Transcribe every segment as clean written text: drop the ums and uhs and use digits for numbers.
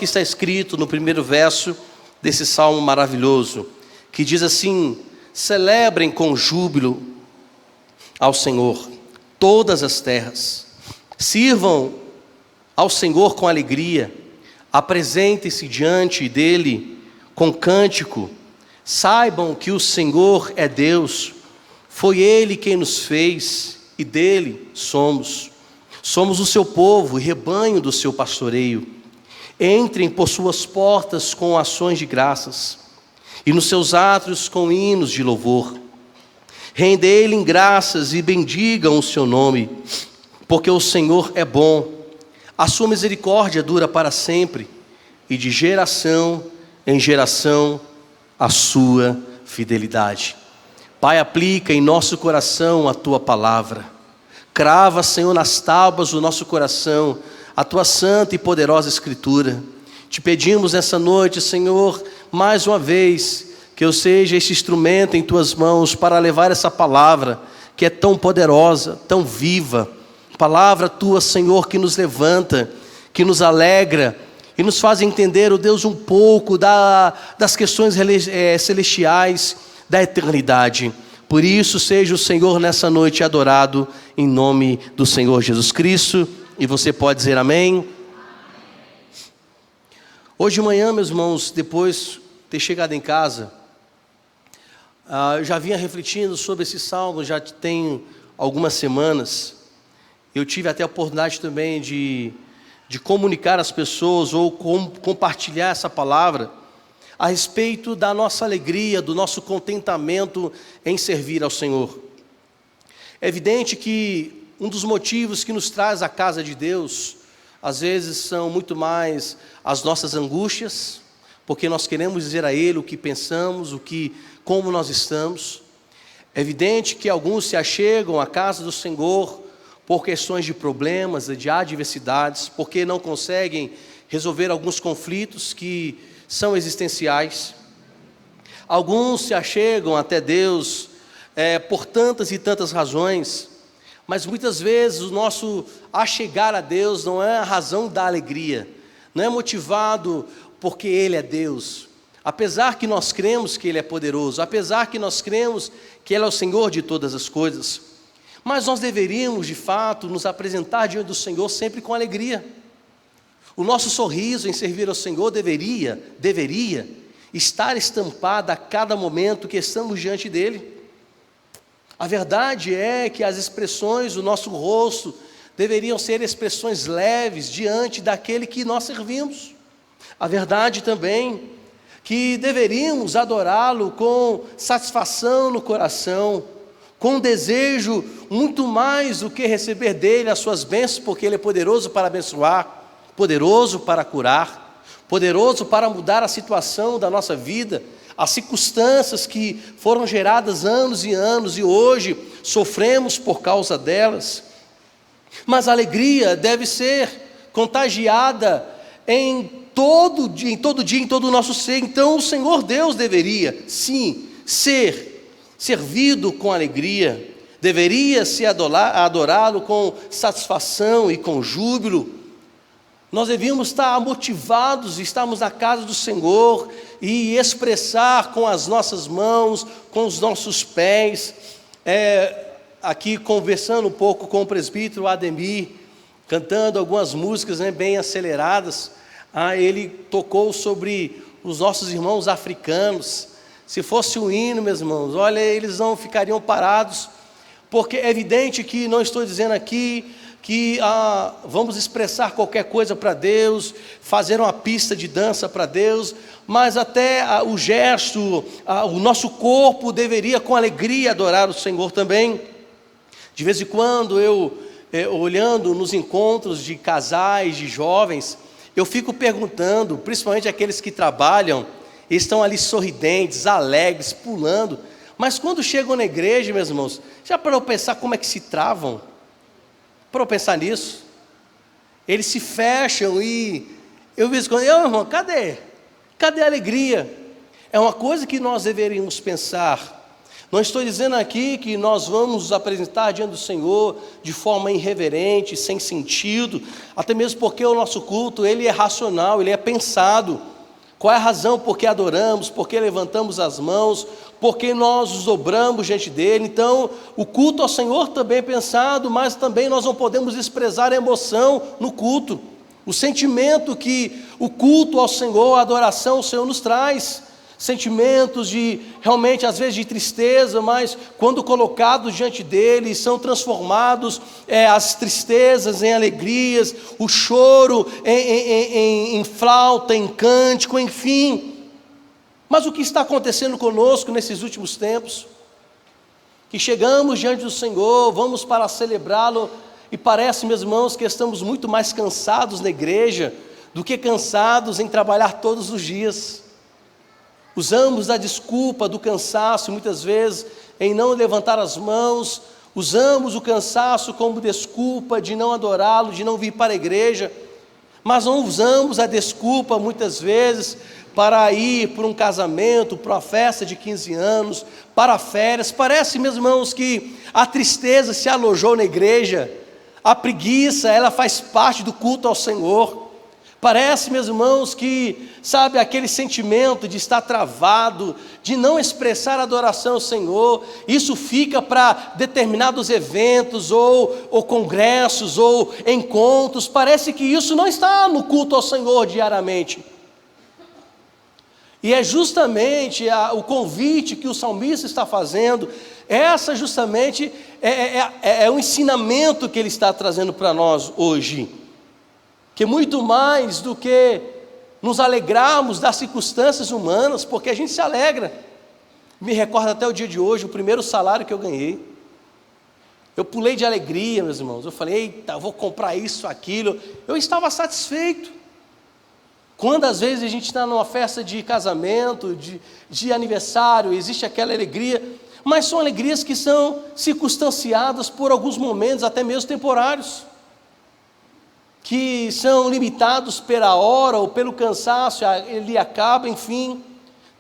que está escrito no primeiro verso desse salmo maravilhoso, que diz assim: celebrem com júbilo ao Senhor todas as terras, sirvam ao Senhor com alegria, apresentem-se diante dele com cântico, saibam que o Senhor é Deus, foi Ele quem nos fez e dele somos o seu povo e rebanho do seu pastoreio. Entrem por suas portas com ações de graças e nos seus átrios com hinos de louvor. Rendei-lhe em graças e bendigam o seu nome, porque o Senhor é bom, a sua misericórdia dura para sempre, e de geração em geração a sua fidelidade. Pai, aplica em nosso coração a tua palavra, crava, Senhor, nas tábuas do nosso coração a tua santa e poderosa escritura. Te pedimos nessa noite, Senhor, mais uma vez, que eu seja esse instrumento em tuas mãos para levar essa palavra que é tão poderosa, tão viva, palavra tua, Senhor, que nos levanta, que nos alegra e nos faz entender, ó Deus, um pouco das questões celestiais da eternidade. Por isso, seja o Senhor nessa noite adorado, em nome do Senhor Jesus Cristo. E você pode dizer amém? Hoje de manhã, meus irmãos, depois de ter chegado em casa, eu já vinha refletindo sobre esse salmo, já tem algumas semanas. Eu tive até a oportunidade também de comunicar às pessoas, ou compartilhar essa palavra, a respeito da nossa alegria, do nosso contentamento em servir ao Senhor. É evidente que um dos motivos que nos traz à casa de Deus, às vezes são muito mais as nossas angústias, porque nós queremos dizer a Ele o que pensamos, como nós estamos. É evidente que alguns se achegam à casa do Senhor por questões de problemas, de adversidades, porque não conseguem resolver alguns conflitos que são existenciais. Alguns se achegam até Deus por tantas e tantas razões, mas muitas vezes o nosso achegar a Deus não é a razão da alegria, não é motivado porque Ele é Deus. Apesar que nós cremos que Ele é poderoso, apesar que nós cremos que Ele é o Senhor de todas as coisas, mas nós deveríamos, de fato, nos apresentar diante do Senhor sempre com alegria. O nosso sorriso em servir ao Senhor deveria estar estampado a cada momento que estamos diante dEle. A verdade é que as expressões do nosso rosto deveriam ser expressões leves diante daquele que nós servimos. A verdade também que deveríamos adorá-lo com satisfação no coração, com desejo muito mais do que receber dele as suas bênçãos, porque ele é poderoso para abençoar, poderoso para curar, poderoso para mudar a situação da nossa vida, as circunstâncias que foram geradas anos e anos e hoje sofremos por causa delas. Mas a alegria deve ser contagiada em todo dia, em todo o nosso ser. Então o Senhor Deus deveria, sim, ser servido com alegria, deveria se adorá-lo com satisfação e com júbilo. Nós devíamos estar motivados, estarmos na casa do Senhor e expressar com as nossas mãos, com os nossos pés. Aqui conversando um pouco com o presbítero Ademir, cantando algumas músicas bem aceleradas, ele tocou sobre os nossos irmãos africanos. Se fosse um hino, meus irmãos, olha, eles não ficariam parados, porque é evidente que não estou dizendo aqui que vamos expressar qualquer coisa para Deus, fazer uma pista de dança para Deus, mas até o gesto, o nosso corpo deveria com alegria adorar o Senhor também. De vez em quando olhando nos encontros de casais, de jovens, eu fico perguntando, principalmente aqueles que trabalham, eles estão ali sorridentes, alegres, pulando, mas quando chegam na igreja, meus irmãos, já parou para pensar como é que se travam? Para eu pensar nisso, eles se fecham e eu vejo quando, irmão, cadê a alegria? É uma coisa que nós deveríamos pensar. Não estou dizendo aqui que nós vamos nos apresentar diante do Senhor de forma irreverente, sem sentido, até mesmo porque o nosso culto, ele é racional, ele é pensado. Qual é a razão por que adoramos, por que levantamos as mãos, por que nós nos dobramos diante dele? Então, o culto ao Senhor também é pensado, mas também nós não podemos desprezar a emoção no culto. O sentimento que o culto ao Senhor, a adoração ao Senhor nos traz. Sentimentos de, realmente, às vezes de tristeza, mas quando colocados diante dele, são transformados as tristezas em alegrias, o choro em flauta, em cântico, enfim. Mas o que está acontecendo conosco nesses últimos tempos? Que chegamos diante do Senhor, vamos para celebrá-lo, e parece, meus irmãos, que estamos muito mais cansados na igreja do que cansados em trabalhar todos os dias. Usamos a desculpa do cansaço, muitas vezes, em não levantar as mãos. Usamos o cansaço como desculpa de não adorá-lo, de não vir para a igreja. Mas não usamos a desculpa, muitas vezes, para ir para um casamento, para uma festa de 15 anos, para férias. Parece, meus irmãos, que a tristeza se alojou na igreja. A preguiça, ela faz parte do culto ao Senhor. Parece, meus irmãos, que, sabe, aquele sentimento de estar travado, de não expressar adoração ao Senhor, isso fica para determinados eventos, ou congressos, ou encontros. Parece que isso não está no culto ao Senhor diariamente. E é justamente o convite que o salmista está fazendo, essa justamente é o ensinamento que ele está trazendo para nós hoje. Que muito mais do que nos alegrarmos das circunstâncias humanas, porque a gente se alegra. Me recordo até o dia de hoje, o primeiro salário que eu ganhei. Eu pulei de alegria, meus irmãos. Eu falei, eita, eu vou comprar isso, aquilo. Eu estava satisfeito. Quando às vezes a gente está numa festa de casamento, de aniversário, existe aquela alegria, mas são alegrias que são circunstanciadas por alguns momentos, até mesmo temporários, que são limitados pela hora ou pelo cansaço, ele acaba, enfim.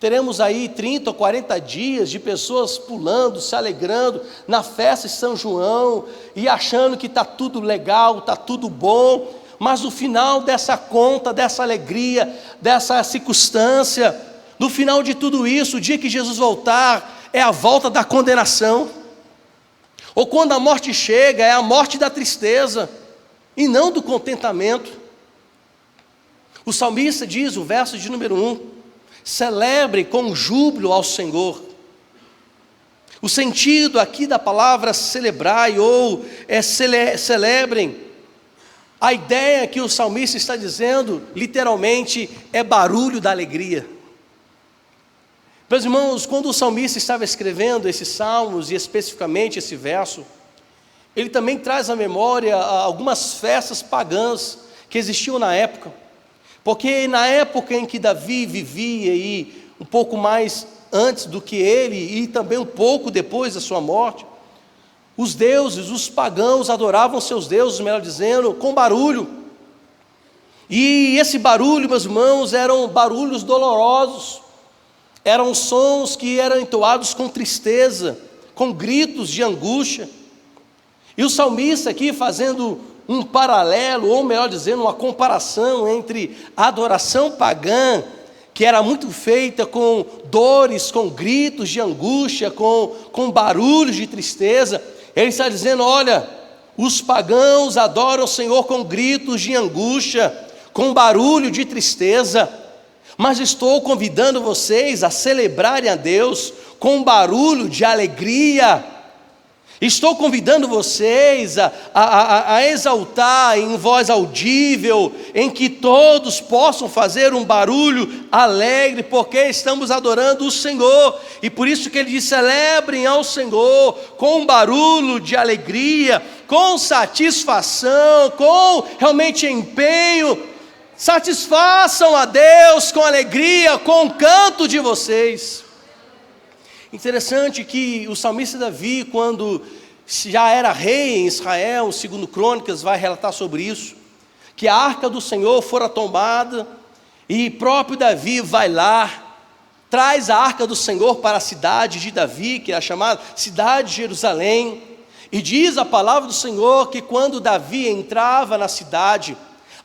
Teremos aí 30 ou 40 dias de pessoas pulando, se alegrando na festa de São João e achando que está tudo legal, está tudo bom, mas no final dessa conta, dessa alegria, dessa circunstância, no final de tudo isso, o dia que Jesus voltar, é a volta da condenação, ou quando a morte chega, é a morte da tristeza, e não do contentamento. O salmista diz, o verso de número 1, celebre com júbilo ao Senhor. O sentido aqui da palavra celebrai, ou celebrem, a ideia que o salmista está dizendo, literalmente, é barulho da alegria. Meus irmãos, quando o salmista estava escrevendo esses salmos, e especificamente esse verso, ele também traz à memória algumas festas pagãs que existiam na época, porque na época em que Davi vivia, e um pouco mais antes do que ele, e também um pouco depois da sua morte, os deuses, os pagãos adoravam seus deuses, melhor dizendo, com barulho, e esse barulho, meus irmãos, eram barulhos dolorosos, eram sons que eram entoados com tristeza, com gritos de angústia. E o salmista aqui fazendo um paralelo, ou melhor dizendo, uma comparação entre a adoração pagã, que era muito feita com dores, com gritos de angústia, com barulhos de tristeza. Ele está dizendo, olha, os pagãos adoram o Senhor com gritos de angústia, com barulho de tristeza, mas estou convidando vocês a celebrarem a Deus com barulho de alegria. Estou convidando vocês a exaltar em voz audível, em que todos possam fazer um barulho alegre, porque estamos adorando o Senhor, e por isso que ele diz, celebrem ao Senhor com um barulho de alegria, com satisfação, com realmente empenho, satisfaçam a Deus com alegria, com o canto de vocês. Interessante que o salmista Davi, quando já era rei em Israel, o 2 Crônicas vai relatar sobre isso, que a arca do Senhor fora tombada, e próprio Davi vai lá, traz a arca do Senhor para a cidade de Davi, que é a chamada cidade de Jerusalém. E diz a palavra do Senhor que quando Davi entrava na cidade,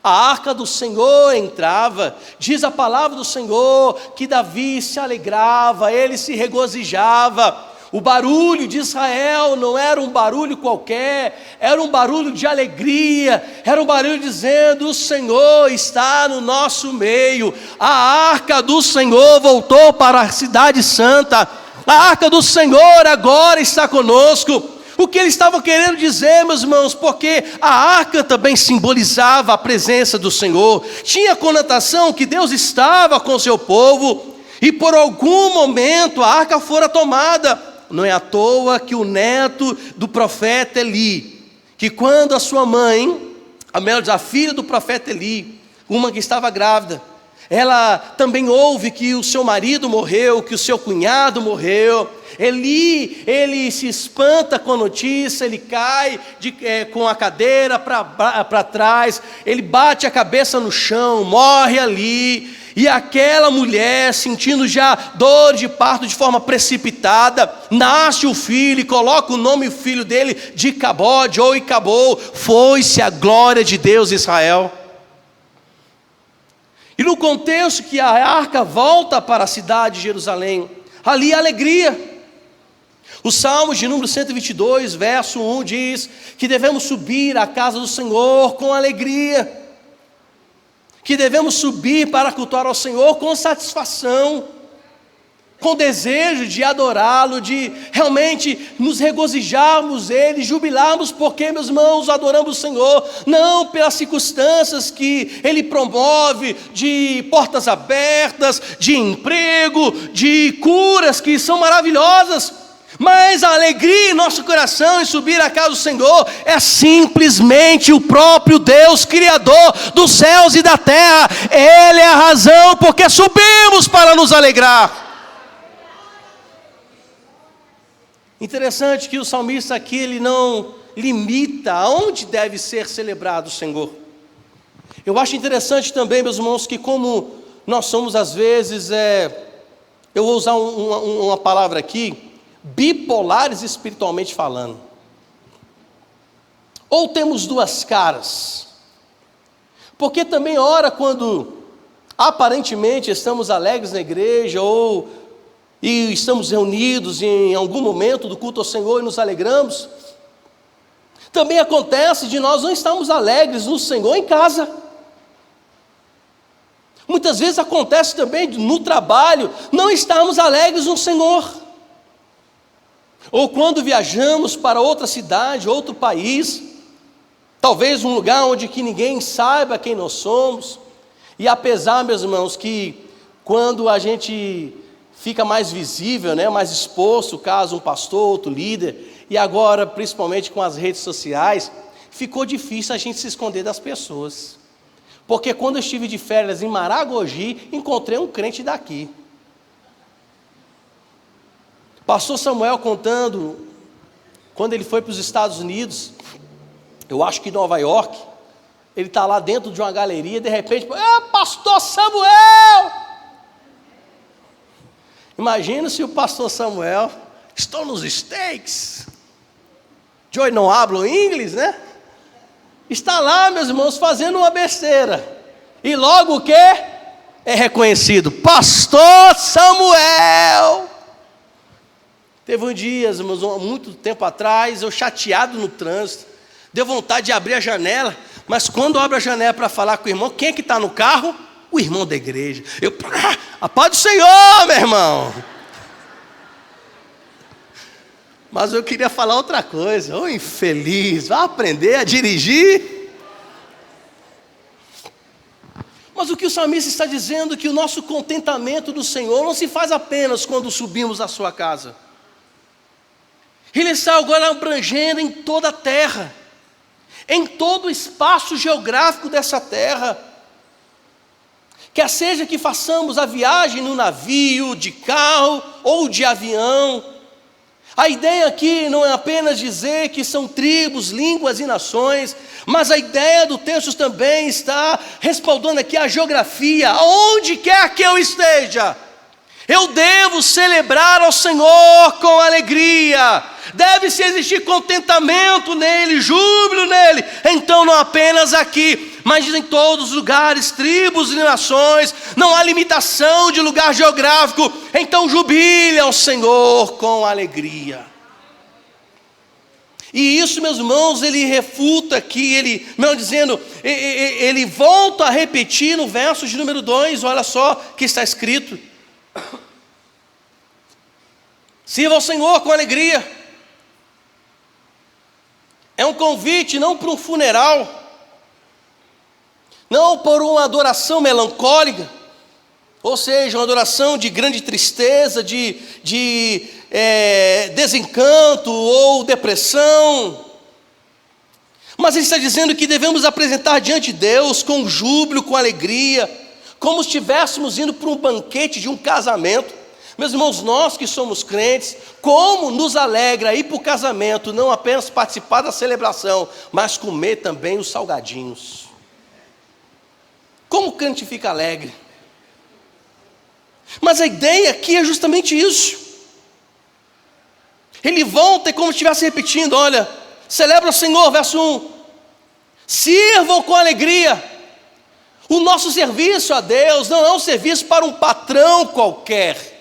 a arca do Senhor entrava. Diz a palavra do Senhor que Davi se alegrava, ele se regozijava. O barulho de Israel não era um barulho qualquer, era um barulho de alegria, era um barulho dizendo: o Senhor está no nosso meio. A arca do Senhor voltou para a cidade santa, a arca do Senhor agora está conosco. O que eles estavam querendo dizer, meus irmãos, porque a arca também simbolizava a presença do Senhor, tinha a conotação que Deus estava com o seu povo, e por algum momento a arca fora tomada. Não é à toa que o neto do profeta Eli, que quando a sua mãe, a filha do profeta Eli, uma que estava grávida, ela também ouve que o seu marido morreu, que o seu cunhado morreu. Eli, ele se espanta com a notícia, ele cai com a cadeira para trás, ele bate a cabeça no chão, morre ali. E aquela mulher, sentindo já dor de parto de forma precipitada, nasce o filho e coloca o nome do filho dele de Icabode ou Icabô. Foi-se a glória de Deus em Israel. E no contexto que a arca volta para a cidade de Jerusalém, ali a alegria. O Salmo de número 122, verso 1 diz que devemos subir à casa do Senhor com alegria, que devemos subir para cultuar ao Senhor com satisfação, com desejo de adorá-lo, de realmente nos regozijarmos Ele, jubilarmos, porque, meus irmãos, adoramos o Senhor, não pelas circunstâncias que Ele promove, de portas abertas, de emprego, de curas que são maravilhosas, mas a alegria em nosso coração em subir à casa do Senhor é simplesmente o próprio Deus, Criador dos céus e da terra. Ele é a razão porque subimos para nos alegrar. Interessante que o salmista aqui, ele não limita aonde deve ser celebrado o Senhor. Eu acho interessante também, meus irmãos, que como nós somos às vezes, eu vou usar uma palavra aqui, bipolares espiritualmente falando. Ou temos duas caras, porque também ora quando aparentemente estamos alegres na igreja, e estamos reunidos em algum momento do culto ao Senhor e nos alegramos, também acontece de nós não estarmos alegres no Senhor em casa. Muitas vezes acontece também no trabalho, não estarmos alegres no Senhor. Ou quando viajamos para outra cidade, outro país, talvez um lugar onde que ninguém saiba quem nós somos, e apesar, meus irmãos, que quando a gente fica mais visível, mais exposto, caso um pastor, outro líder, e agora principalmente com as redes sociais, ficou difícil a gente se esconder das pessoas, porque quando eu estive de férias em Maragogi, encontrei um crente daqui. Pastor Samuel contando, quando ele foi para os Estados Unidos, eu acho que em Nova York, ele está lá dentro de uma galeria, de repente, pastor Samuel! Imagina se o pastor Samuel, estou nos States, Joey não hablo inglês, né? Está lá, meus irmãos, fazendo uma besteira, e logo o que? É reconhecido, pastor Samuel! Teve um dia, irmãos, muito tempo atrás, eu chateado no trânsito, deu vontade de abrir a janela, mas quando eu abro a janela para falar com o irmão, quem é que está no carro? O irmão da igreja. A paz do Senhor, meu irmão. Mas eu queria falar outra coisa. Ô infeliz, vai aprender a dirigir. Mas o que o salmista está dizendo é que o nosso contentamento do Senhor não se faz apenas quando subimos à sua casa. Ele está agora abrangendo em toda a terra, em todo o espaço geográfico dessa terra. Quer seja que façamos a viagem no navio, de carro ou de avião, a ideia aqui não é apenas dizer que são tribos, línguas e nações, mas a ideia do texto também está respaldando aqui a geografia, aonde quer que eu esteja. Eu devo celebrar ao Senhor com alegria. Deve-se existir contentamento nele, júbilo nele. Então não apenas aqui, mas em todos os lugares, tribos e nações. Não há limitação de lugar geográfico. Então jubile ao Senhor com alegria. E isso, meus irmãos, ele refuta aqui, ele volta a repetir no verso de número 2, olha só que está escrito. Sirva ao Senhor com alegria. É um convite não para um funeral, não por uma adoração melancólica, ou seja, uma adoração de grande tristeza, de desencanto ou depressão. Mas ele está dizendo que devemos apresentar diante de Deus com júbilo, com alegria, como se estivéssemos indo para um banquete de um casamento. Meus irmãos, nós que somos crentes, como nos alegra ir para o casamento, não apenas participar da celebração, mas comer também os salgadinhos. Como o crente fica alegre. Mas a ideia aqui é justamente isso. Ele volta e como se estivesse repetindo, olha, celebra o Senhor, verso 1. Sirvam com alegria. O nosso serviço a Deus não é um serviço para um patrão qualquer.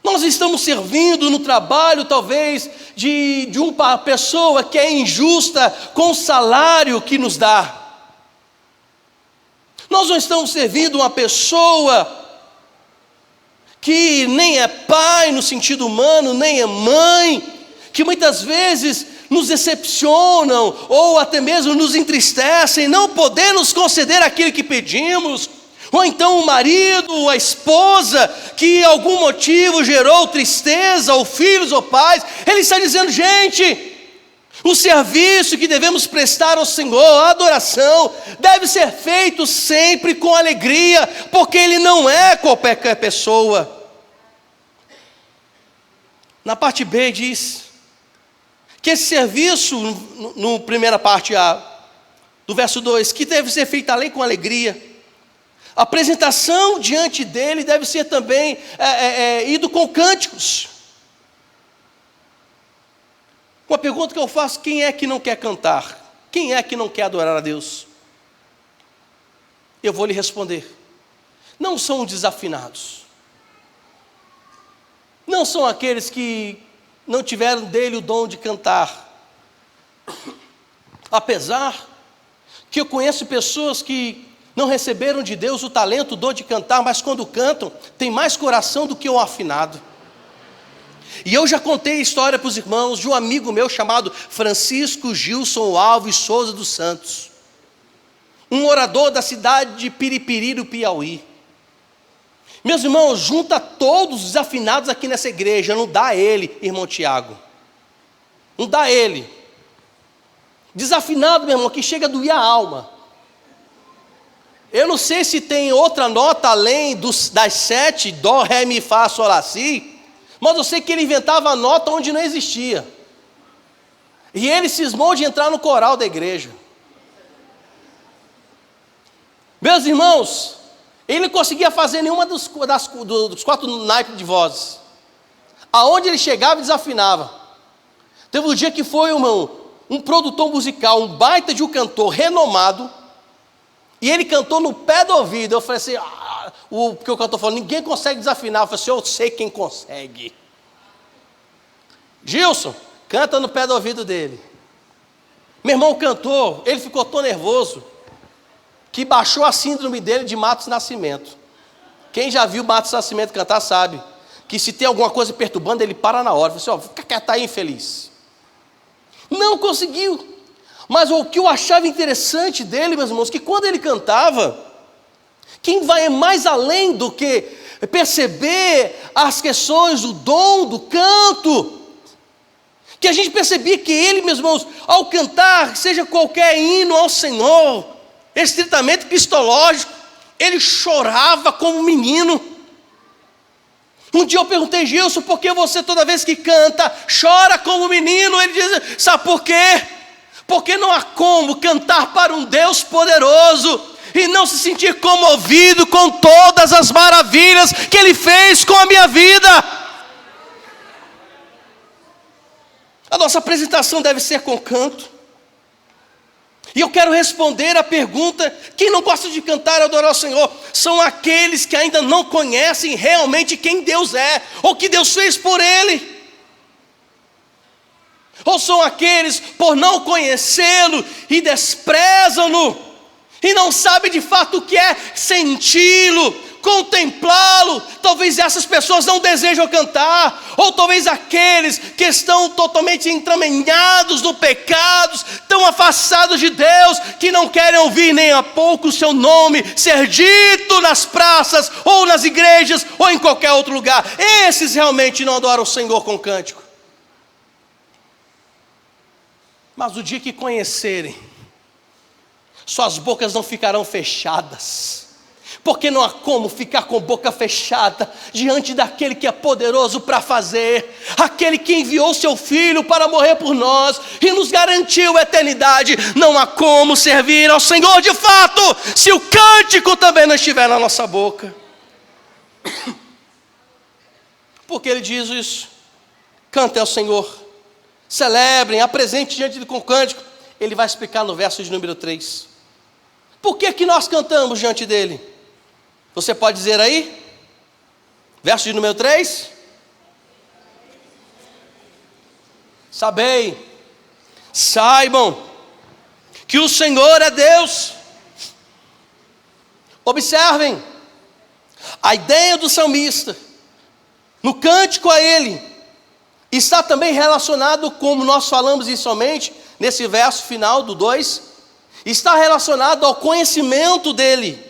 Nós estamos servindo no trabalho, talvez, de uma pessoa que é injusta com o salário que nos dá. Nós não estamos servindo uma pessoa que nem é pai no sentido humano, nem é mãe, que muitas vezes nos decepcionam ou até mesmo nos entristecem, não poder nos conceder aquilo que pedimos. Ou então o marido, ou a esposa, que algum motivo gerou tristeza, ou filhos ou pais. Ele está dizendo, gente, o serviço que devemos prestar ao Senhor, a adoração, deve ser feito sempre com alegria, porque Ele não é qualquer pessoa. Na parte B diz que esse serviço, no primeira parte A, do verso 2, que deve ser feito além com alegria. A apresentação diante dele deve ser também ido com cânticos. Uma pergunta que eu faço: quem é que não quer cantar? Quem é que não quer adorar a Deus? Eu vou lhe responder: não são os desafinados, não são aqueles que não tiveram dele o dom de cantar. Apesar que eu conheço pessoas que não receberam de Deus o talento, o dom de cantar, mas quando cantam, tem mais coração do que o afinado. E eu já contei a história para os irmãos de um amigo meu chamado Francisco Gilson Alves Souza dos Santos, um orador da cidade de Piripiri, do Piauí. Meus irmãos, junta todos os desafinados aqui nessa igreja, não dá ele, irmão Tiago, não dá ele. Desafinado, meu irmão, que chega a doer a alma. Eu não sei se tem outra nota além das 7, Dó, Ré, Mi, Fá, Sol, Lá, Si, mas eu sei que ele inventava a nota onde não existia. E ele cismou de entrar no coral da igreja. Meus irmãos, ele não conseguia fazer nenhuma dos 4 naipes de vozes. Aonde ele chegava, desafinava. Teve um dia que foi um produtor musical, um baita de um cantor renomado, e ele cantou no pé do ouvido. Eu falei assim, porque o cantor falou, ninguém consegue desafinar. Eu falei assim, eu sei quem consegue. Gilson, canta no pé do ouvido dele. Meu irmão cantou, ele ficou tão nervoso, que baixou a síndrome dele de Matos Nascimento. Quem já viu Matos Nascimento cantar sabe, que se tem alguma coisa perturbando, ele para na hora. Eu falei assim, fica quieto aí, infeliz. Não conseguiu. Mas o que eu achava interessante dele, meus irmãos, que quando ele cantava, quem vai mais além do que perceber as questões do dom, do canto, que a gente percebia que ele, meus irmãos, ao cantar, seja qualquer hino ao Senhor, estritamente cristológico, ele chorava como um menino. Um dia eu perguntei, Gilson, por que você toda vez que canta, chora como um menino? Ele diz, sabe por quê? Porque não há como cantar para um Deus poderoso e não se sentir comovido com todas as maravilhas que Ele fez com a minha vida. A nossa apresentação deve ser com canto. E eu quero responder a pergunta: quem não gosta de cantar e adorar o Senhor? São aqueles que ainda não conhecem realmente quem Deus é, ou que Deus fez por ele. Ou são aqueles, por não conhecê-lo, e desprezam-no, e não sabem de fato o que é senti-lo, contemplá-lo. Talvez essas pessoas não desejam cantar, ou talvez aqueles que estão totalmente entramenhados no pecado, tão afastados de Deus, que não querem ouvir nem a pouco o seu nome ser dito nas praças, ou nas igrejas, ou em qualquer outro lugar. Esses realmente não adoram o Senhor com cântico. Mas o dia que conhecerem, suas bocas não ficarão fechadas, porque não há como ficar com boca fechada diante daquele que é poderoso para fazer, aquele que enviou seu Filho para morrer por nós e nos garantiu a eternidade. Não há como servir ao Senhor de fato se o cântico também não estiver na nossa boca. Porque Ele diz isso: cantem ao Senhor, celebrem, apresente diante dele com cântico. Ele vai explicar no verso de número 3. Por que nós cantamos diante dele? Você pode dizer aí? Verso de número 3. Saibam que o Senhor é Deus. Observem a ideia do salmista no cântico a ele está também relacionado, como nós falamos inicialmente, nesse verso final do 2, está relacionado ao conhecimento dele.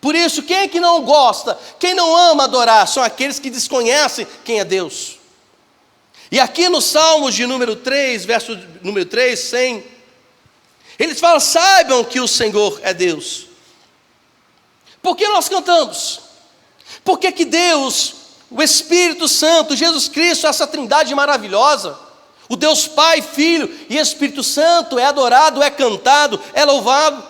Por isso, quem é que não gosta, quem não ama adorar, são aqueles que desconhecem quem é Deus. E aqui no Salmos de número 3, verso número 3, 100, eles falam: saibam que o Senhor é Deus. Por que nós cantamos? Porque que Deus, o Espírito Santo, Jesus Cristo, essa trindade maravilhosa, o Deus Pai, Filho e Espírito Santo é adorado, é cantado, é louvado,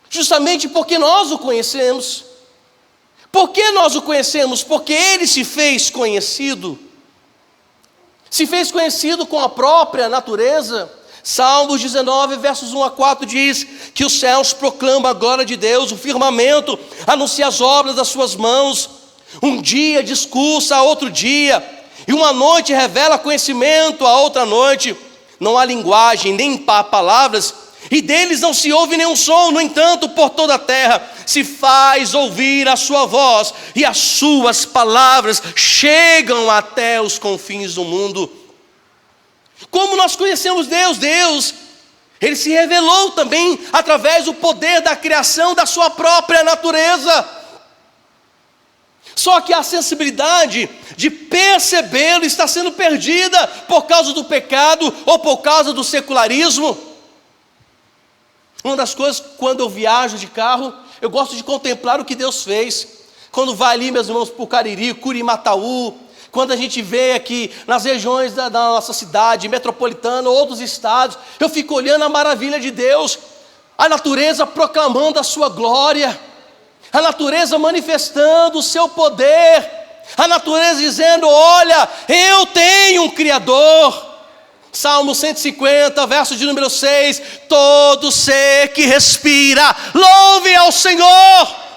justamente porque nós o conhecemos. Por que nós o conhecemos? Porque Ele se fez conhecido com a própria natureza. Salmos 19, versos 1 a 4 diz que os céus proclamam a glória de Deus, o firmamento anuncia as obras das suas mãos. Um dia discursa a outro dia, e uma noite revela conhecimento a outra noite. Não há linguagem, nem palavras, e deles não se ouve nenhum som. No entanto, por toda a terra se faz ouvir a sua voz, e as suas palavras chegam até os confins do mundo. Como nós conhecemos Deus? Deus, Ele se revelou também através do poder da criação da sua própria natureza. Só que a sensibilidade de percebê-lo está sendo perdida por causa do pecado ou por causa do secularismo. Uma das coisas, quando eu viajo de carro, eu gosto de contemplar o que Deus fez. Quando vai ali, meus irmãos, para o Cariri, Curimataú, quando a gente vê aqui nas regiões da nossa cidade metropolitana, outros estados, eu fico olhando a maravilha de Deus, a natureza proclamando a sua glória, a natureza manifestando o seu poder, a natureza dizendo: olha, eu tenho um Criador. Salmo 150, verso de número 6, todo ser que respira, louve ao Senhor.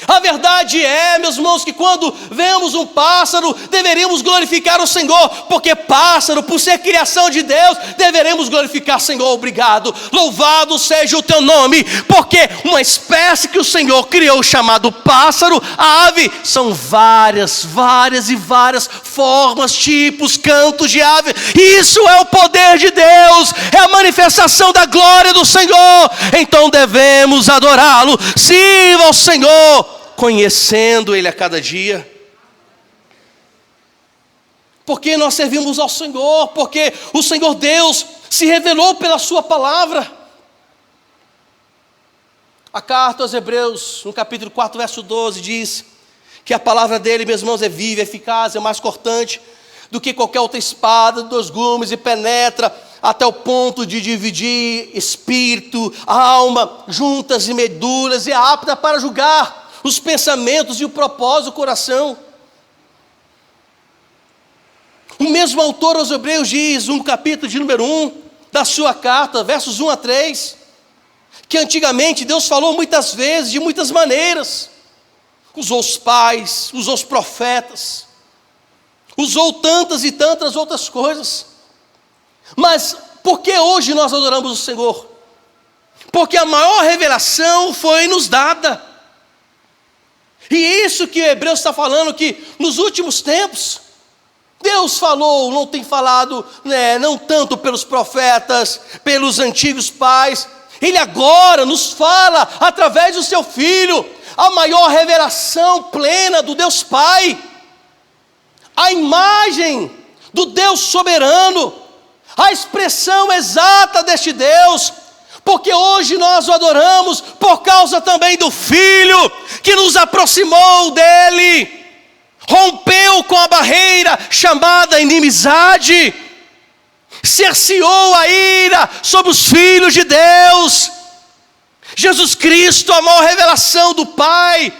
A verdade é, meus irmãos, que quando vemos um pássaro, deveríamos glorificar o Senhor, porque pássaro, por ser criação de Deus, deveremos glorificar o Senhor. Obrigado, louvado seja o teu nome, porque uma espécie que o Senhor criou, chamado pássaro, ave, são várias formas, tipos, cantos de ave. Isso é o poder de Deus, é a manifestação da glória do Senhor. Então devemos adorá-lo. Sirva ao Senhor, conhecendo Ele a cada dia. Porque nós servimos ao Senhor, porque o Senhor Deus se revelou pela sua palavra. A carta aos Hebreus, no capítulo 4, verso 12, diz que a palavra dele, meus irmãos, é viva, é eficaz, é mais cortante do que qualquer outra espada de 2 gumes, e penetra até o ponto de dividir espírito, alma, juntas e medulas, e é apta para julgar os pensamentos e o propósito do coração. O mesmo autor aos Hebreus diz, no capítulo de número 1 da sua carta, versos 1 a 3, que antigamente Deus falou muitas vezes, de muitas maneiras, usou os pais, usou os profetas, usou tantas e tantas outras coisas. Mas por que hoje nós adoramos o Senhor? Porque a maior revelação foi nos dada. E isso que Hebreus está falando, que nos últimos tempos, Deus falou, não tem falado, não tanto pelos profetas, pelos antigos pais, Ele agora nos fala através do seu Filho, a maior revelação plena do Deus Pai, a imagem do Deus soberano, a expressão exata deste Deus, porque hoje nós o adoramos por causa também do Filho, que nos aproximou dele, rompeu com a barreira chamada inimizade, cerceou a ira sobre os filhos de Deus. Jesus Cristo, a maior revelação do Pai,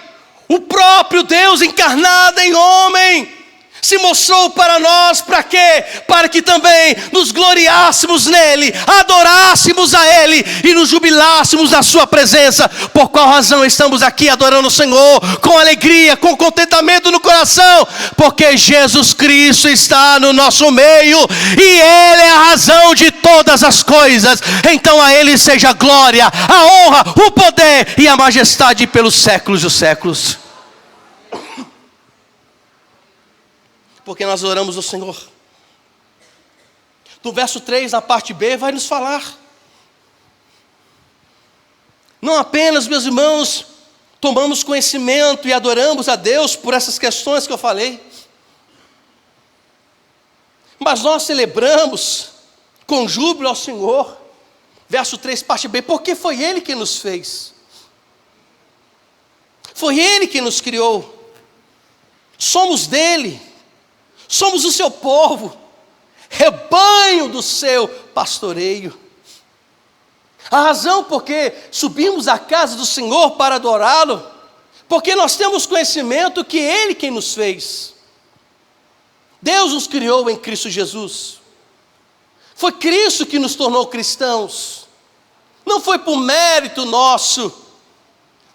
o próprio Deus encarnado em homem, se mostrou para nós, para quê? Para que também nos gloriássemos nele, adorássemos a ele e nos jubilássemos na sua presença. Por qual razão estamos aqui adorando o Senhor? Com alegria, com contentamento no coração, porque Jesus Cristo está no nosso meio e ele é a razão de todas as coisas. Então a ele seja a glória, a honra, o poder e a majestade pelos séculos dos séculos. Porque nós oramos o Senhor. No verso 3, na parte B, vai nos falar. Não apenas, meus irmãos, tomamos conhecimento e adoramos a Deus por essas questões que eu falei, mas nós celebramos com júbilo ao Senhor. Verso 3, parte B, porque foi Ele que nos fez. Foi Ele que nos criou. Somos dele. Somos o seu povo, rebanho do seu pastoreio. A razão por que subimos à casa do Senhor para adorá-lo, porque nós temos conhecimento que Ele quem nos fez. Deus nos criou em Cristo Jesus. Foi Cristo que nos tornou cristãos. Não foi por mérito nosso.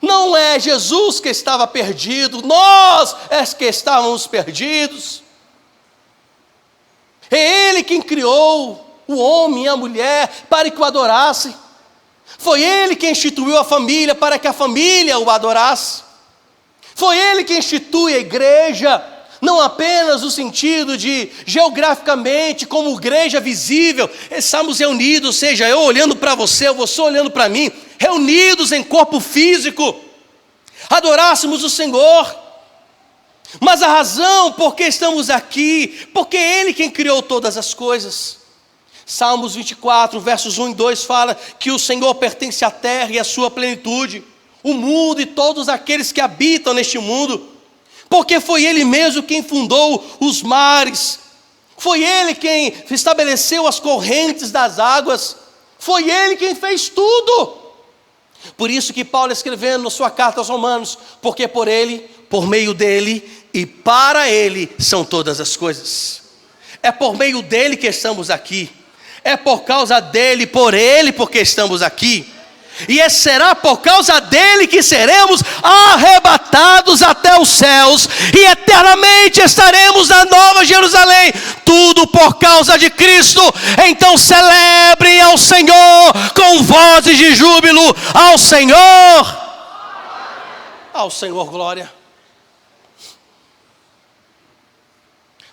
Não é Jesus que estava perdido, nós é que estávamos perdidos. É Ele quem criou o homem e a mulher para que o adorassem. Foi Ele quem instituiu a família para que a família o adorasse. Foi Ele quem institui a igreja, não apenas no sentido de geograficamente, como igreja visível, estamos reunidos, seja eu olhando para você, ou você olhando para mim, reunidos em corpo físico, adorássemos o Senhor. Mas a razão por que estamos aqui, porque é Ele quem criou todas as coisas. Salmos 24, versos 1 e 2 fala que o Senhor pertence à terra e à sua plenitude, o mundo e todos aqueles que habitam neste mundo, porque foi Ele mesmo quem fundou os mares, foi Ele quem estabeleceu as correntes das águas, foi Ele quem fez tudo. Por isso que Paulo escrevendo na sua carta aos Romanos, porque por Ele, por meio dele e para Ele são todas as coisas. É por meio dele que estamos aqui. É por causa dele, por Ele, porque estamos aqui. E será por causa dele que seremos arrebatados até os céus e eternamente estaremos na Nova Jerusalém. Tudo por causa de Cristo. Então celebrem ao Senhor com vozes de júbilo. Ao Senhor. Ao Senhor glória.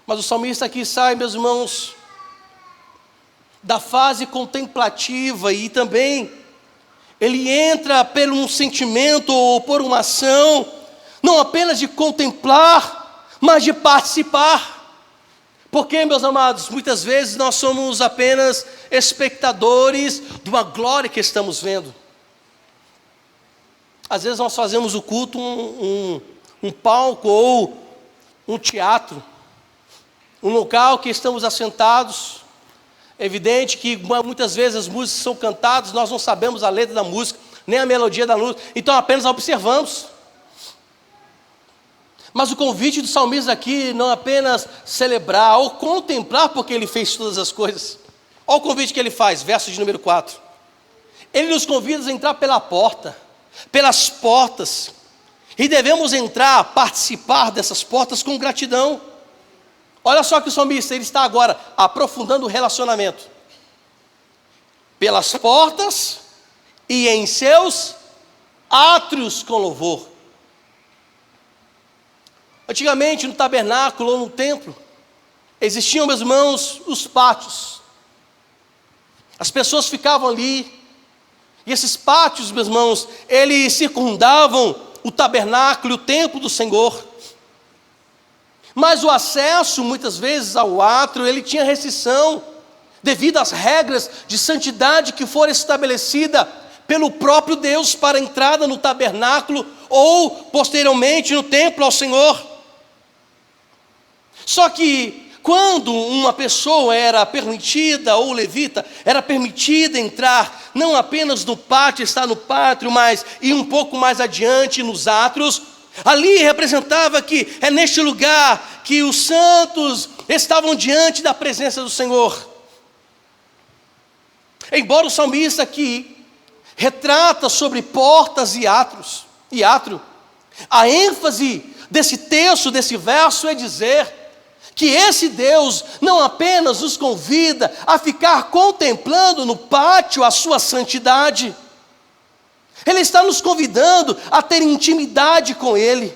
Mas o salmista aqui sai, meus irmãos, da fase contemplativa e também ele entra por um sentimento ou por uma ação, não apenas de contemplar, mas de participar. Porque, meus amados, muitas vezes nós somos apenas espectadores de uma glória que estamos vendo. Às vezes nós fazemos o culto um palco ou um teatro. um local que estamos assentados. É evidente que muitas vezes as músicas são cantadas, nós não sabemos a letra da música, nem a melodia da música, então apenas observamos. Mas o convite do salmista aqui não é apenas celebrar ou contemplar, porque ele fez todas as coisas. Olha o convite que ele faz, verso de número 4. Ele nos convida a entrar pela porta, pelas portas, e devemos entrar, participar dessas portas com gratidão. Olha só que o salmista, ele está agora aprofundando o relacionamento. Pelas portas e em seus átrios com louvor. Antigamente no tabernáculo ou no templo, existiam, meus irmãos, os pátios. As pessoas ficavam ali, e esses pátios, meus irmãos, eles circundavam o tabernáculo e o templo do Senhor. Mas o acesso, muitas vezes, ao átrio, ele tinha restrição, devido às regras de santidade que foram estabelecidas pelo próprio Deus para a entrada no tabernáculo, ou, posteriormente, no templo ao Senhor. Só que, quando uma pessoa era permitida, ou levita, era permitida entrar, não apenas no pátio, estar no pátio, mas ir um pouco mais adiante, nos átrios, ali representava que é neste lugar que os santos estavam diante da presença do Senhor. Embora o salmista aqui retrata sobre portas e átrio, a ênfase desse texto, desse verso é dizer que esse Deus não apenas nos convida a ficar contemplando no pátio a sua santidade, Ele está nos convidando a ter intimidade com Ele.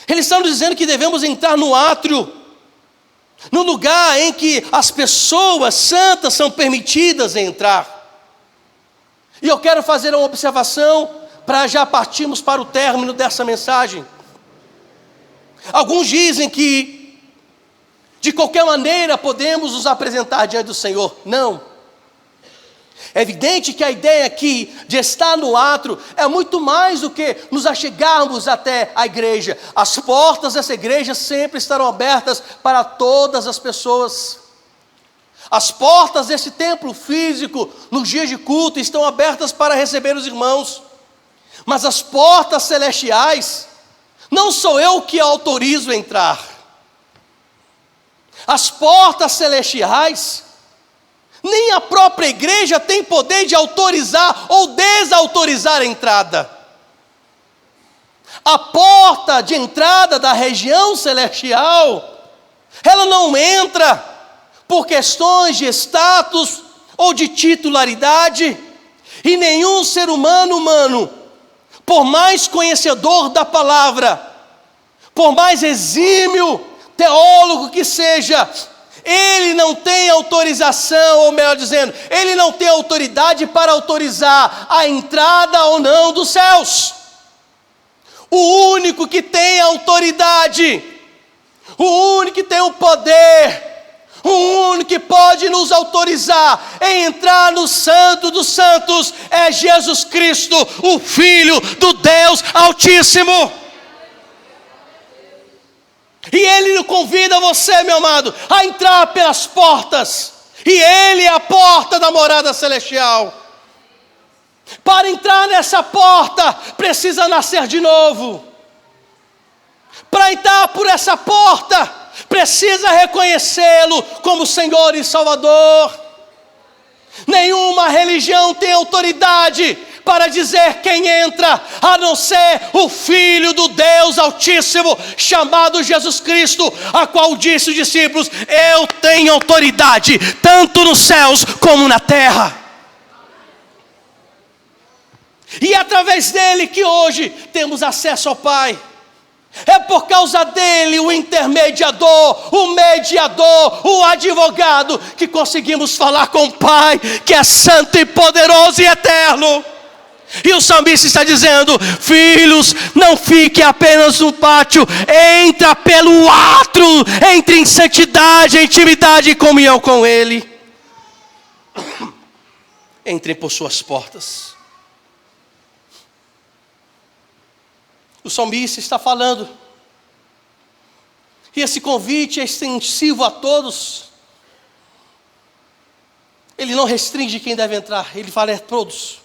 Ele está nos dizendo que devemos entrar no átrio, no lugar em que as pessoas santas são permitidas entrar. E eu quero fazer uma observação para já partirmos para o término dessa mensagem. Alguns dizem que de qualquer maneira podemos nos apresentar diante do Senhor. Não. É evidente que a ideia aqui de estar no átrio é muito mais do que nos achegarmos até a igreja. As portas dessa igreja sempre estarão abertas para todas as pessoas. As portas desse templo físico, nos dias de culto, estão abertas para receber os irmãos. Mas as portas celestiais, não sou eu que autorizo a entrar. As portas celestiais, nem a própria igreja tem poder de autorizar ou desautorizar a entrada. A porta de entrada da região celestial, ela não entra por questões de status ou de titularidade, e nenhum ser humano, por mais conhecedor da palavra, por mais exímio teólogo que seja, ele não tem autorização, ou melhor dizendo, ele não tem autoridade para autorizar a entrada ou não dos céus. O único que tem autoridade, o único que tem o poder, o único que pode nos autorizar a entrar no Santo dos Santos é Jesus Cristo, o Filho do Deus Altíssimo. E Ele convida você, meu amado, a entrar pelas portas. E Ele é a porta da morada celestial. Para entrar nessa porta, precisa nascer de novo. Para entrar por essa porta, precisa reconhecê-lo como Senhor e Salvador. Nenhuma religião tem autoridade para dizer quem entra, a não ser o Filho do Deus Altíssimo, chamado Jesus Cristo, a qual disse os discípulos: eu tenho autoridade, tanto nos céus como na terra. E é através dele que hoje temos acesso ao Pai. É por causa dele, o intermediador, o mediador, o advogado, que conseguimos falar com o Pai, que é santo e poderoso e eterno. E o salmista está dizendo: filhos, não fique apenas no pátio, entra pelo átrio, entre em santidade, em intimidade e comunhão com Ele. Entrem por suas portas. O salmista está falando E esse convite é extensivo a todos. Ele não restringe quem deve entrar, ele fala a todos.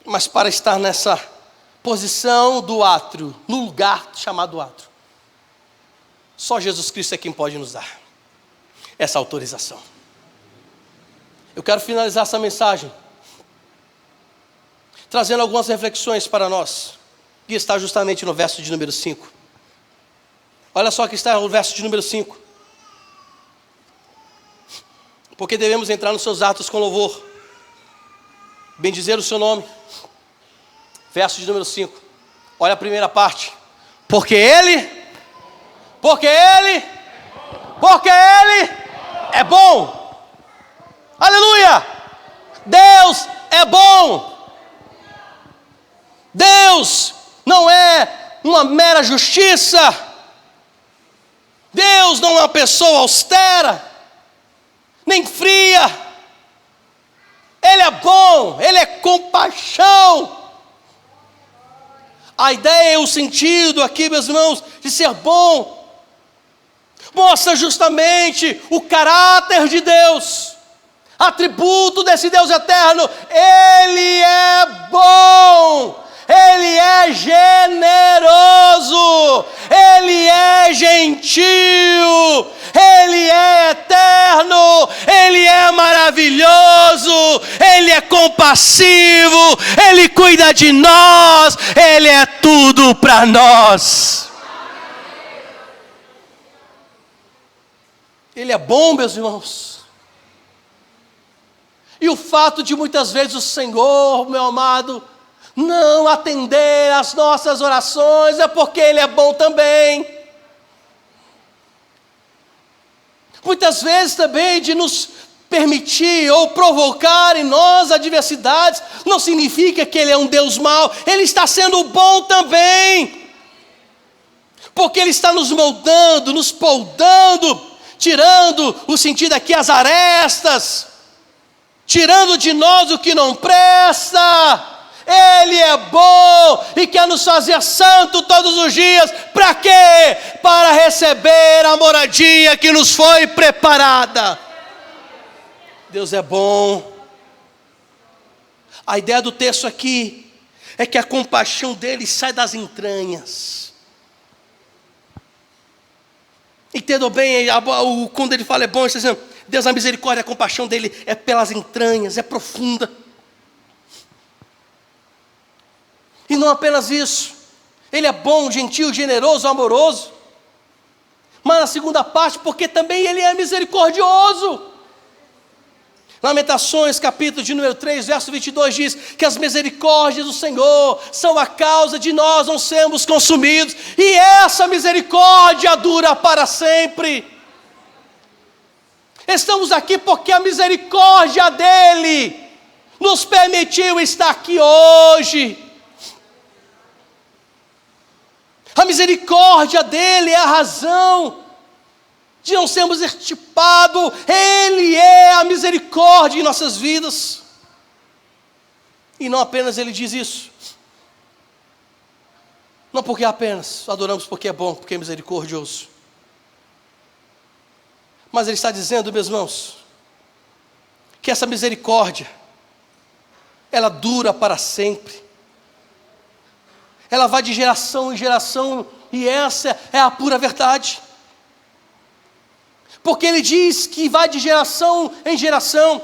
Mas para estar nessa posição do átrio, no lugar chamado átrio, só Jesus Cristo é quem pode nos dar essa autorização. Eu quero finalizar essa mensagem trazendo algumas reflexões para nós, que está justamente no verso de número 5. Olha só que está o verso de número 5. Porque devemos entrar nos seus atos com louvor, bendizer o seu nome. Verso de número 5. Olha a primeira parte. Porque Ele é bom. Aleluia! Deus é bom. Deus não é uma mera justiça. Deus não é uma pessoa austera, nem fria. Ele é bom, Ele é compaixão. A ideia, o sentido aqui, meus irmãos, de ser bom, mostra justamente o caráter de Deus, atributo desse Deus eterno. Ele é bom, Ele é generoso, Ele é gentil, Ele é eterno, Ele é maravilhoso, Ele é compassivo, Ele cuida de nós, Ele é tudo para nós. Ele é bom, meus irmãos. E o fato de muitas vezes o Senhor, meu amado, não atender às nossas orações é porque Ele é bom também. Muitas vezes também de nos permitir ou provocar em nós adversidades, não significa que Ele é um Deus mau. Ele está sendo bom também, porque Ele está nos moldando, nos poldando, tirando o sentido aqui, as arestas, tirando de nós o que não presta. Ele é bom e quer nos fazer santo todos os dias. Para quê? Para receber a moradia que nos foi preparada. Deus é bom. A ideia do texto aqui é que a compaixão dele sai das entranhas. Entendam bem, quando ele fala é bom, ele está dizendo, Deus, a misericórdia, a compaixão dele é pelas entranhas, é profunda. E não apenas isso, Ele é bom, gentil, generoso, amoroso. Mas na segunda parte, porque também Ele é misericordioso. Lamentações, capítulo de número 3, verso 22, diz que as misericórdias do Senhor são a causa de nós não sermos consumidos. E essa misericórdia dura para sempre. Estamos aqui porque a misericórdia dEle nos permitiu estar aqui hoje. A misericórdia dEle é a razão de não sermos extirpados. Ele é a misericórdia em nossas vidas. E não apenas Ele diz isso. Não porque apenas adoramos porque é bom, porque é misericordioso. Mas Ele está dizendo, meus irmãos, que essa misericórdia, ela dura para sempre. Ela vai de geração em geração, e essa é a pura verdade. Porque Ele diz que vai de geração em geração.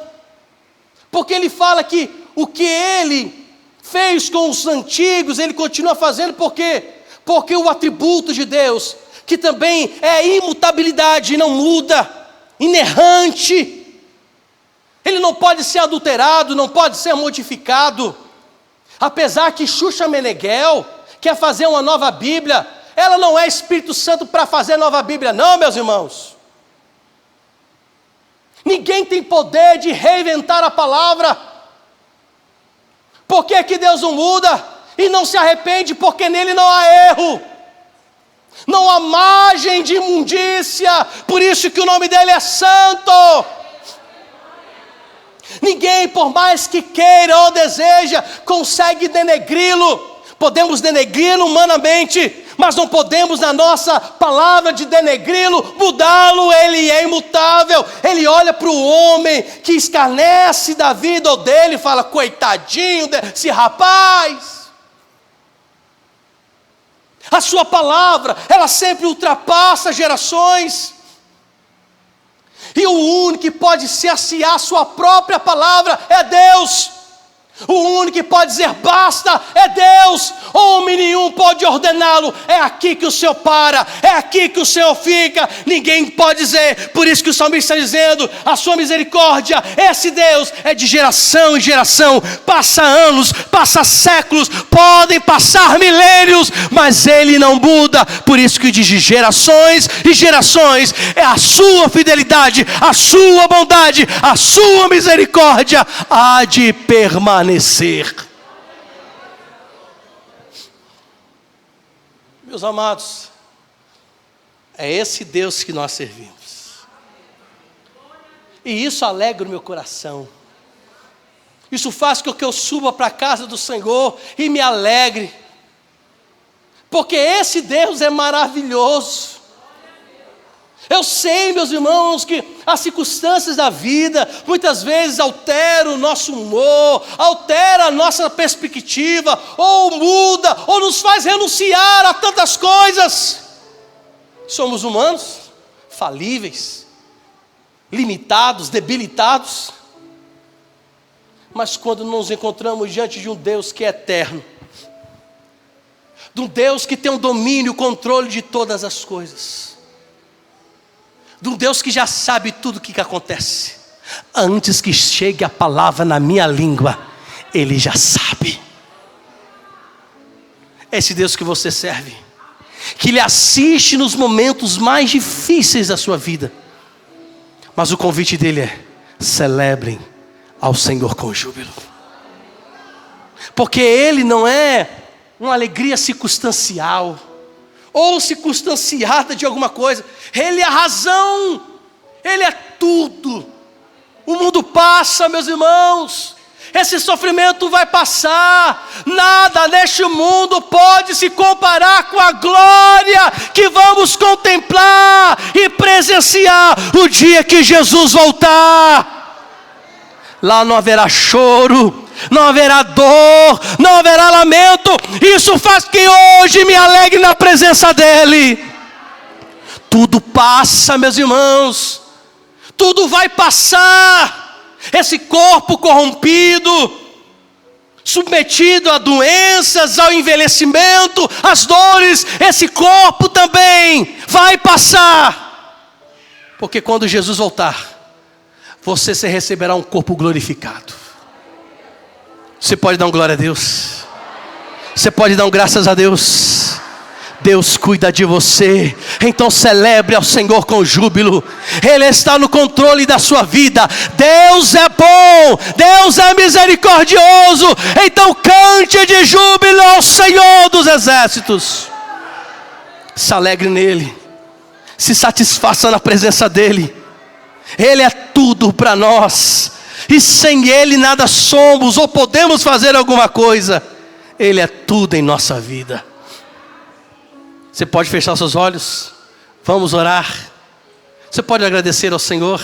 Porque Ele fala que o que Ele fez com os antigos, Ele continua fazendo. Por quê? Porque o atributo de Deus, que também é imutabilidade, não muda, inerrante. Ele não pode ser adulterado, não pode ser modificado. Apesar que Xuxa Meneghel quer fazer uma nova Bíblia, ela não é Espírito Santo para fazer nova Bíblia, não, meus irmãos. Ninguém tem poder de reinventar a palavra. Por que que Deus não muda e não se arrepende? Porque nele não há erro, não há margem de imundícia. Por isso que o nome dele é santo. Ninguém, por mais que queira ou deseja, consegue denegri-lo, Podemos denegri-lo humanamente, mas não podemos na nossa palavra de denegri-lo, mudá-lo. Ele é imutável. Ele olha para o homem que escarnece da vida ou dele e fala: coitadinho desse rapaz. A sua palavra, ela sempre ultrapassa gerações. E o único que pode cercear a sua própria palavra é Deus. O único que pode dizer basta é Deus. Homem nenhum pode ordená-lo. É aqui que o Senhor para, é aqui que o Senhor fica. Ninguém pode dizer. Por isso que o salmista está dizendo: a sua misericórdia, esse Deus é de geração em geração. Passa anos, passa séculos, podem passar milênios, mas Ele não muda. Por isso que diz de gerações e gerações. É a sua fidelidade, a sua bondade, a sua misericórdia há de permanecer. Meus amados, é esse Deus que nós servimos. E isso alegra o meu coração. Isso faz com que eu suba para a casa do Senhor e me alegre. Porque esse Deus é maravilhoso. Eu sei, meus irmãos, que as circunstâncias da vida muitas vezes alteram o nosso humor, altera a nossa perspectiva, ou muda, ou nos faz renunciar a tantas coisas. Somos humanos, falíveis, limitados, debilitados. Mas quando nos encontramos diante de um Deus que é eterno, de um Deus que tem o domínio, o controle de todas as coisas, de um Deus que já sabe tudo o que acontece, antes que chegue a palavra na minha língua, Ele já sabe. Esse Deus que você serve, que lhe assiste nos momentos mais difíceis da sua vida, mas o convite dele é: celebrem ao Senhor com júbilo, porque Ele não é uma alegria circunstancial, ou circunstanciada de alguma coisa. Ele é a razão, Ele é tudo. O mundo passa, meus irmãos, esse sofrimento vai passar. Nada neste mundo pode se comparar com a glória que vamos contemplar e presenciar o dia que Jesus voltar. Lá não haverá choro, não haverá dor, não haverá lamento. Isso faz que hoje me alegre na presença dEle. Tudo passa, meus irmãos, tudo vai passar. Esse corpo corrompido, submetido a doenças, ao envelhecimento, às dores, esse corpo também vai passar. Porque quando Jesus voltar, você se receberá um corpo glorificado. Você pode dar um glória a Deus? Você pode dar um graças a Deus? Deus cuida de você. Então celebre ao Senhor com júbilo. Ele está no controle da sua vida. Deus é bom, Deus é misericordioso. Então cante de júbilo ao Senhor dos exércitos. Se alegre nele, se satisfaça na presença dele. Ele é tudo para nós, e sem Ele nada somos ou podemos fazer alguma coisa. Ele é tudo em nossa vida. Você pode fechar seus olhos, vamos orar. Você pode agradecer ao Senhor.